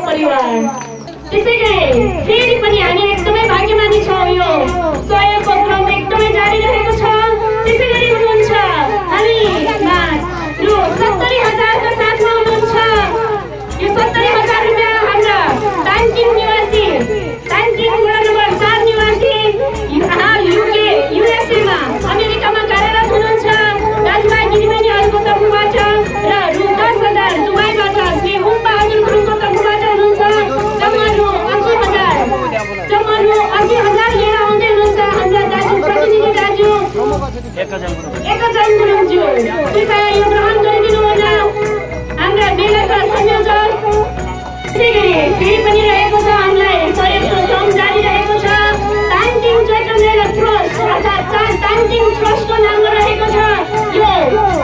परिवार। त्यसैगरी फेरि पनि हामी एकदमै भाग्यमानी छौँ। यो सहयोगको क्रम एकदमै जारी रहेको छ। त्यसैगरी हुनुहुन्छ हामीमा रु 70,000 का साथमा हुनुहुन्छ। यो 70,000 रुपियाँ हाम्रा तानकिङ निवासी, तानकिङ वडा नम्बर 4 निवासी हाल युके युएसएमा अमेरिकामा कार्यरत हुनुहुन्छ दाजुभाइ दिदीबहिनीहरूको तर्फबाट र रु 10,000 दुबईबाट श्री ओम बहादुर गुरुङको तर्फबाट हुनुहुन्छ। जम्मा रु 80,000 लिएर आउँदै हुनुहुन्छ हाम्रा दाजु प्रतिनिधि दाजु एकजन गुरुङज्यू। कृपया यो ग्रहण गरिदिनु होला। हाम्रा मेलाका संयोजक त्यसैगरी फेरि पनि रहेको छ हामीलाई सहयोगको क्रम जारी रहेको छ। तानकिङ चैत्र मेला ट्रस्ट अर्थात् तानकिङ ट्रस्टको नाममा रहेको छ। यो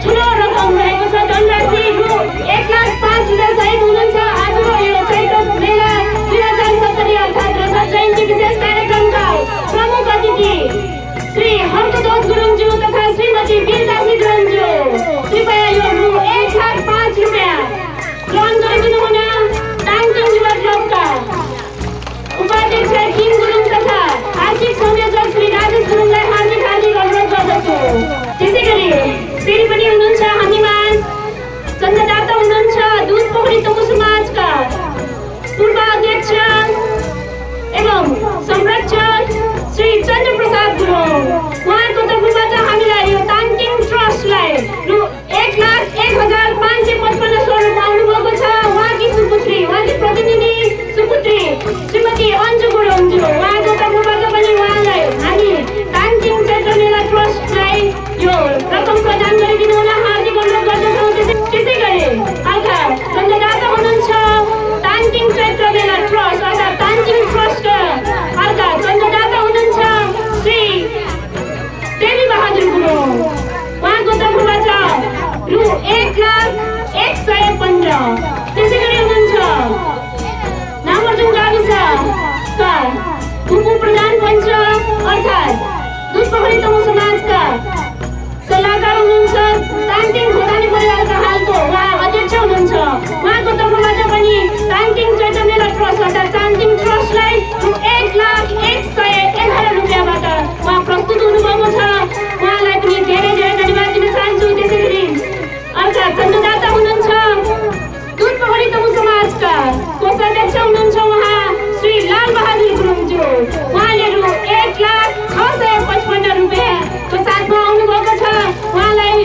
ठुलो रकम रहेको छ। धनराशि रु 1,05,000 सहित हुनुहुन्छ। आजको यो चैत्र मेला 2070 अर्थात् रजत जयन्ती विशेष कार्यक्रमका प्रमुख अतिथि श्री हर्कदोत गुरुङज्यू तथा श्रीमती वीरदासी गुरुङज्यू। कृपया यो रु 1,05,000 रुपियाँ ग्रहण गरिदिनु हुन। तानकिङ युवा क्लबका उपाध्यक्ष किम गुरुङ तथा आर्थिक संयोजक श्री राजेश गुरुङलाई हार्दिक अनुरोध गर्दछु। त्यसैगरी फेरि पनि हुनुहुन्छ हामीमा चन्दादाता हुनुहुन्छ दुधपोखरी तमु समाजका पूर्व अध्यक्ष एवं संरक्षक श्री चन्द्रप्रसाद गुरुङ। उहाँको तर्फबाट हामीलाई यो तानकिङ ट्रस्टलाई रु 1,01,555 स्वरूप आउनुभएको छ। उहाँकी सुपुत्री, उहाँकी प्रतिनिधि सुपुत्री श्रीमती अन्जु गुरुङज्यू। उहाँको तर्फबाट पनि उहाँलाई हामी तानकिङ चैत्र मेला ट्रस्टलाई यो रकम प्रदान गरिदिनु हुन हार्दिक अनुरोध गर्दछौँ। त्यसैगरी अर्का चन्दादाता हुनुहुन्छ तानकिङ चैत्र मेला ट्रस्ट अर्थात् तानकिङ ट्रस्टका अर्का चन्दादाता हुनुहुन्छ श्री देवी बहादुर गुरुङ। उहाँको तर्फबाट रु 1,01,15। त्यसैगरी हुनुहुन्छ नामर्जुङ गाविसका उप प्रधान पञ्च अर्थात् दुधपोखरी तमु समाजका सल्लाहकार हुनुहुन्छ तानकिङ खोतानी परिवारका हालको उहाँ अध्यक्ष हुनुहुन्छ। उहाँको तर्फबाट पनि तानकिङ चैत्र मेला ट्रस्ट अर्थात् तानकिङ ट्रस्टलाई रु 1,01,11 रुपियाँबाट उहाँ प्रस्तुत हुनुभएको छ। उहाँलाई पनि धेरै धेरै धन्यवाद दिन चाहन्छु। त्यसैगरी अर्का चन्दादाता हुनुहुन्छ दुधपोखरी तमु समाजका कोषाध्यक्ष हुनुहुन्छ उहाँ श्री लाल बहादुर गुरुङज्यू। उहाँले रु 1,06,55 रुपियाँको साथमा आउनुभएको छ। उहाँलाई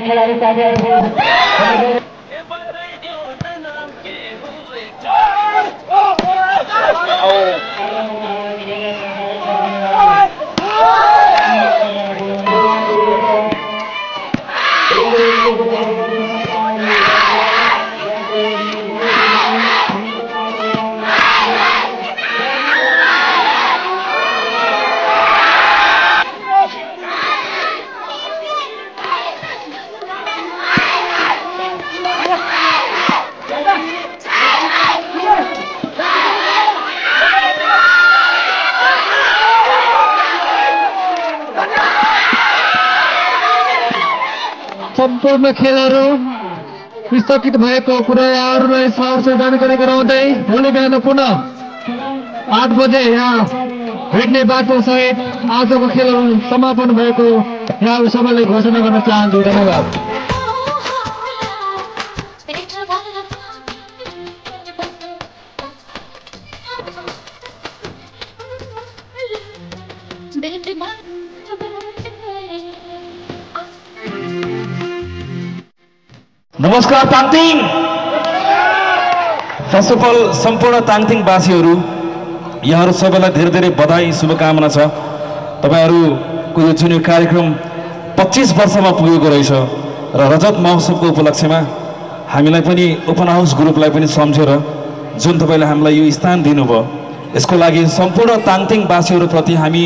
खेलाडी साथीहरू सम्पूर्ण खेलहरू स्थगित भएको कुरा यहाँहरूलाई सहर्ष जानकारी गराउँदै भोलि बिहान पुनः 8 बजे यहाँ भेट्ने बाटो सहित आजको खेलहरू समापन भएको यहाँहरू सबैलाई घोषणा गर्न चाहन्छु। धन्यवाद। नमस्कार ताङथिङ। फर्स्ट अफ अल सम्पूर्ण ताङथिङ वासीहरू यहाँहरू सबैलाई धेरै धेरै बधाई शुभकामना छ। तपाईहरुको यो जुन कार्यक्रम 25 वर्षमा पुगेको रहेछ र रजत महोत्सवको उपलक्ष्यमा हामीलाई पनि ओपन हाउस ग्रुपलाई पनि सम्झेर जुन तपाईले हामीलाई यो स्थान दिनुभयो यसको लागि सम्पूर्ण ताङथिङ वासीहरू प्रति हामी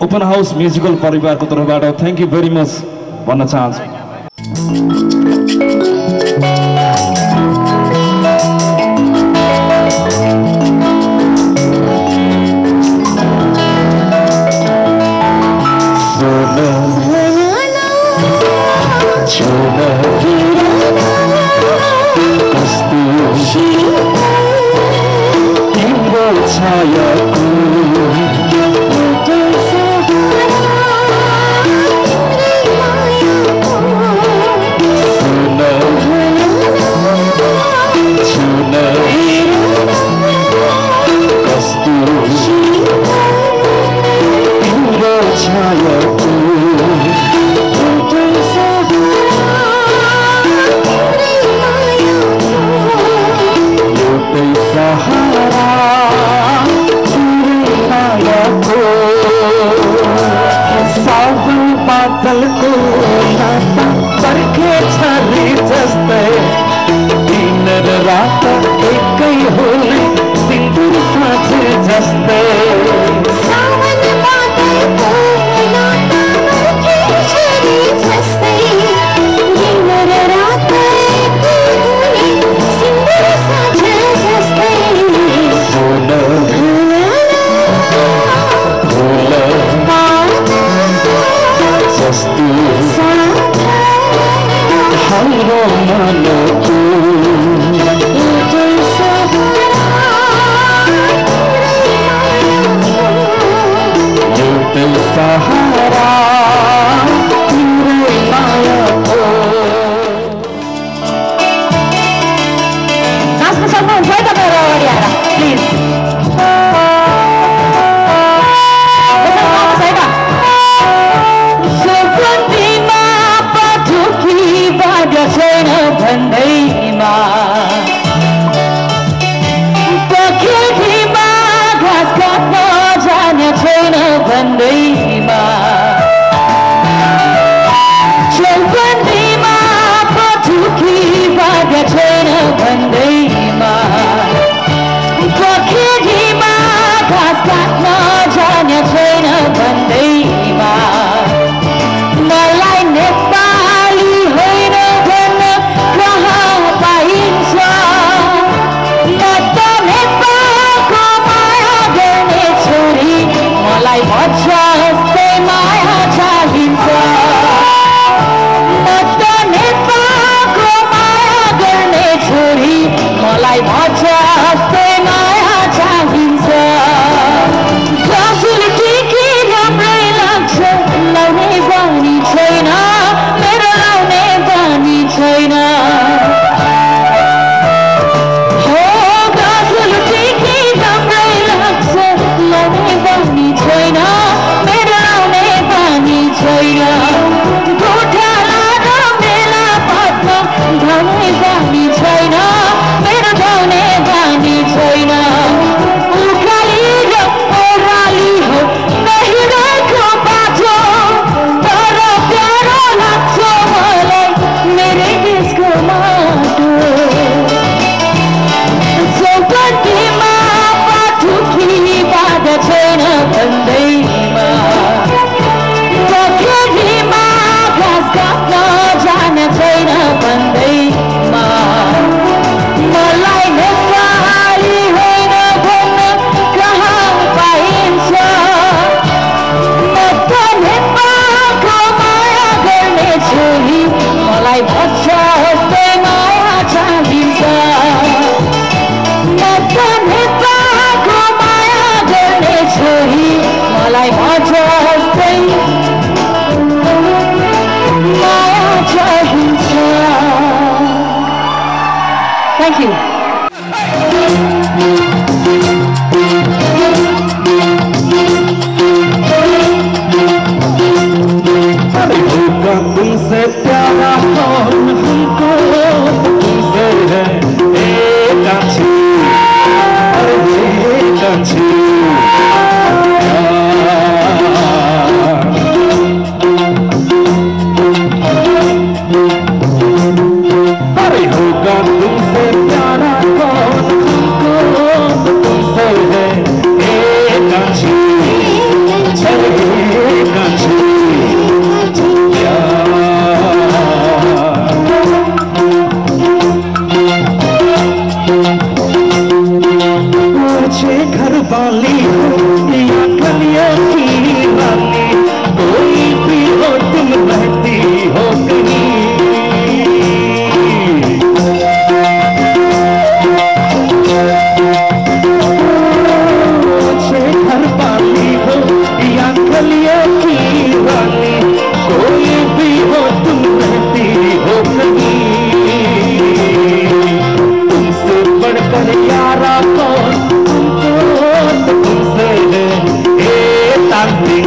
ओपन हाउस म्युजिकल परिवारको तर्फबाट थ्यांक यू भेरी मच भन्न चाहन्छु। Thank you. तुमसे प्यारा कौन हमको तुमसे है कांची अरे कांची अरे होगा तुमसे प्यारा कौन हमको तुमसे है कांची अरे कांची घर वाली या कलियों की रानी कोई भी हो तुम रहती हो कहीं घर वाली हो या कलियों की रानी कोई भी हो तुम रहती हो कहीं तुमसे बढ़कर यारा कौन तुमसे है तांती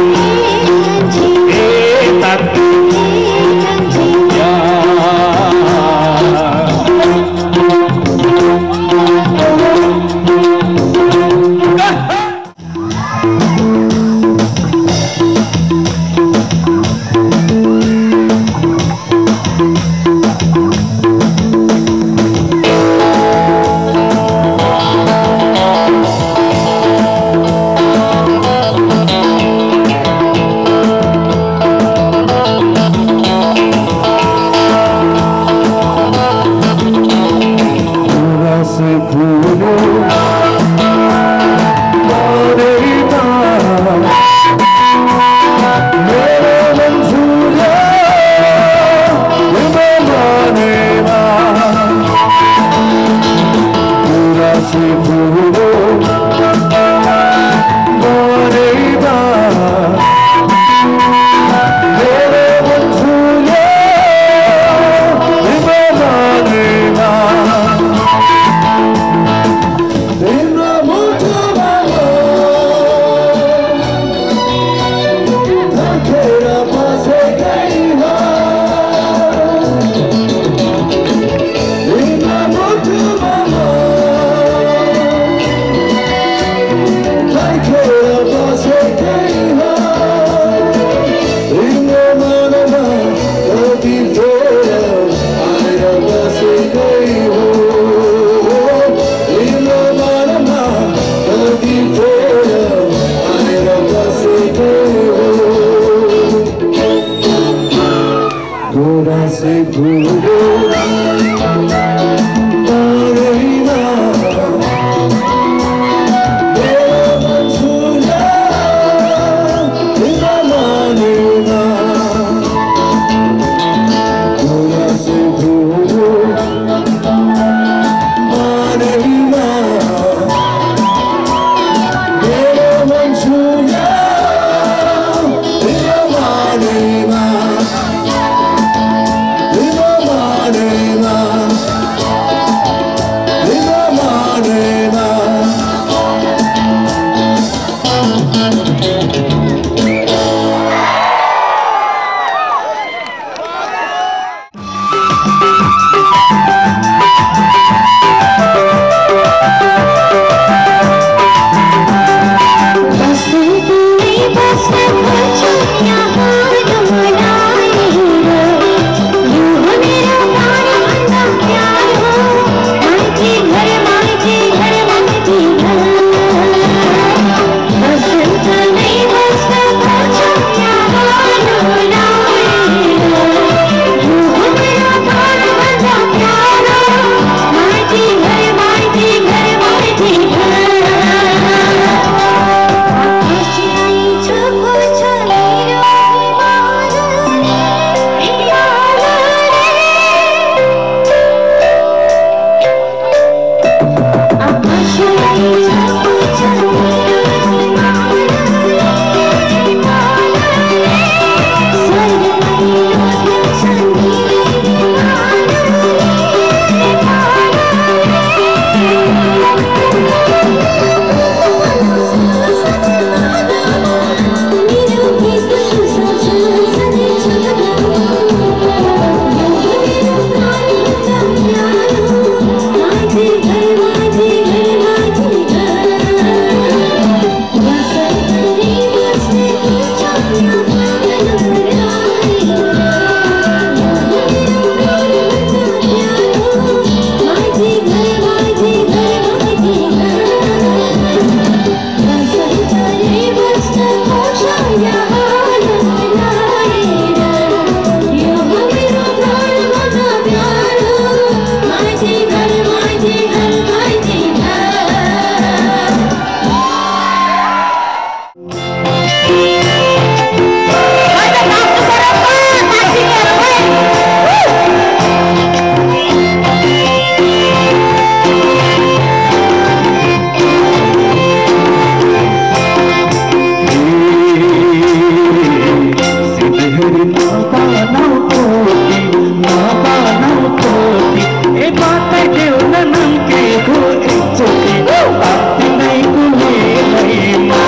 ए बताइदेऊ न नाम के हो एकचोटि तात्तिनै कुलेलैमा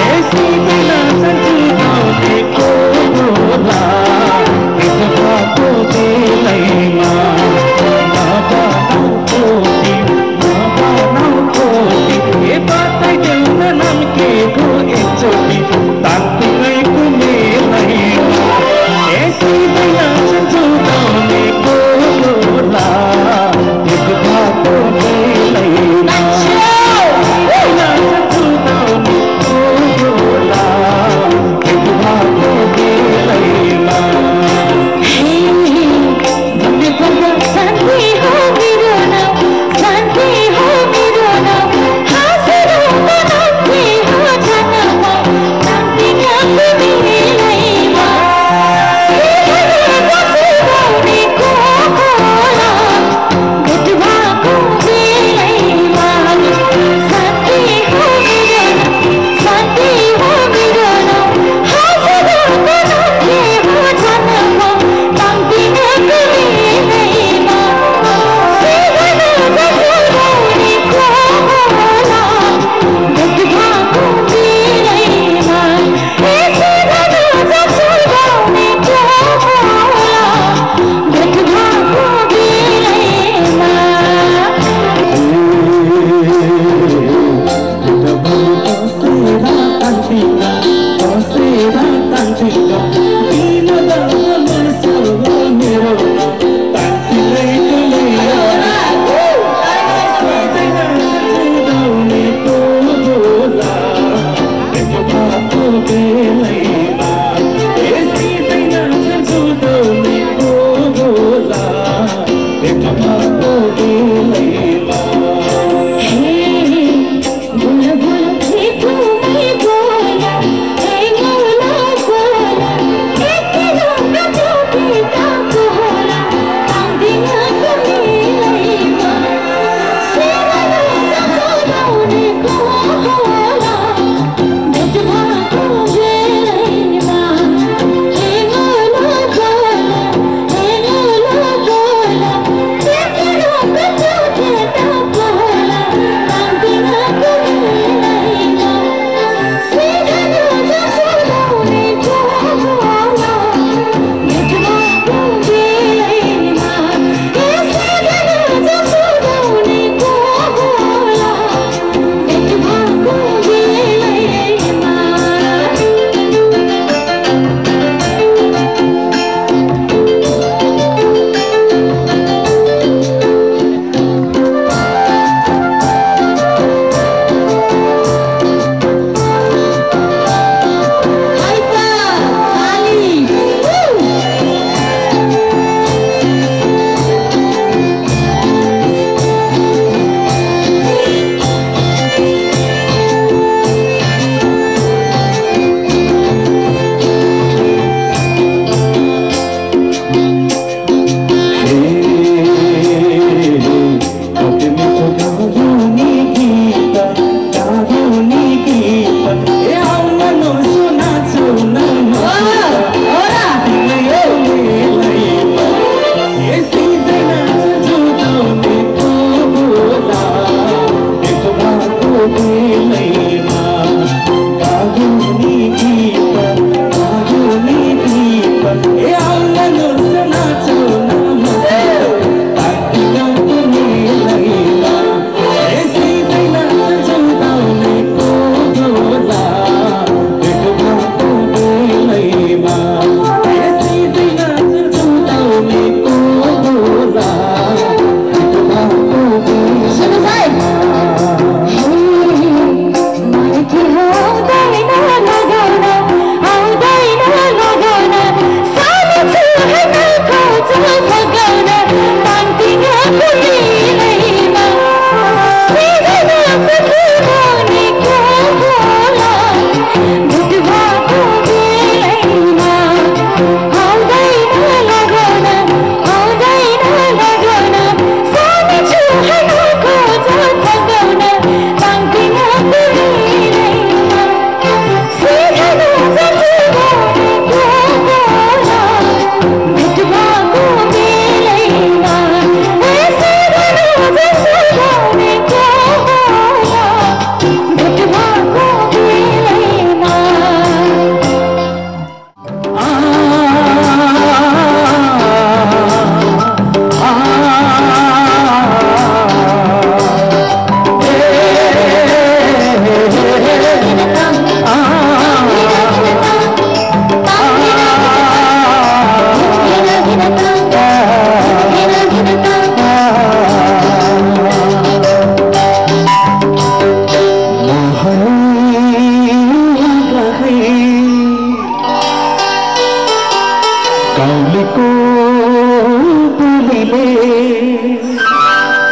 ए सिधैला सन्चुगाउने को होला भेटघाटको बेलैमा नबनाऊ कोटी ए बताइदेऊ न नाम के हो एकचोटि तात्तिनै कुलेलैमा ए सिधैला सन्चुगाउने को होला भेटघाटको बेलैमा सिधैला सन्चुगाउने को होला भेटघाटको बेलैमा शान्ति हो मेरो नाम शान्ति हो मेरो नाम हाँसेर मनाउने हो जनमा शान्ति न्याको बेलैमा सिधैला सन्चुगाउने को होला भेटघाटको बेलैमा शान्ति हो मेरो नाम शान्ति हो मेरो नाम हाँसेर मनाउने हो जनमा शान्ति न्याको बेलैमा सिधैला सन्चुगाउने को होला भेटघाटको बेलैमा सिधैला सन्चुगाउने को होला भेटघाटको बेलैमा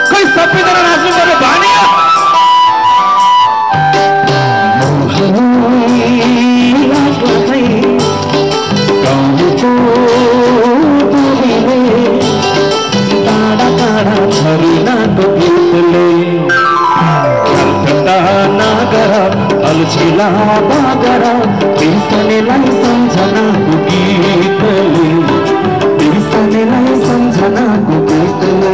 खै सबैजना नाच्नु पर्ने भने झरनाको गीतले कलकत्ता नागर अल्छिला बागर बिर्सनेलाई सम्झनाको गीतले बिर्सनेलाई सम्झनाको गीतले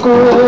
को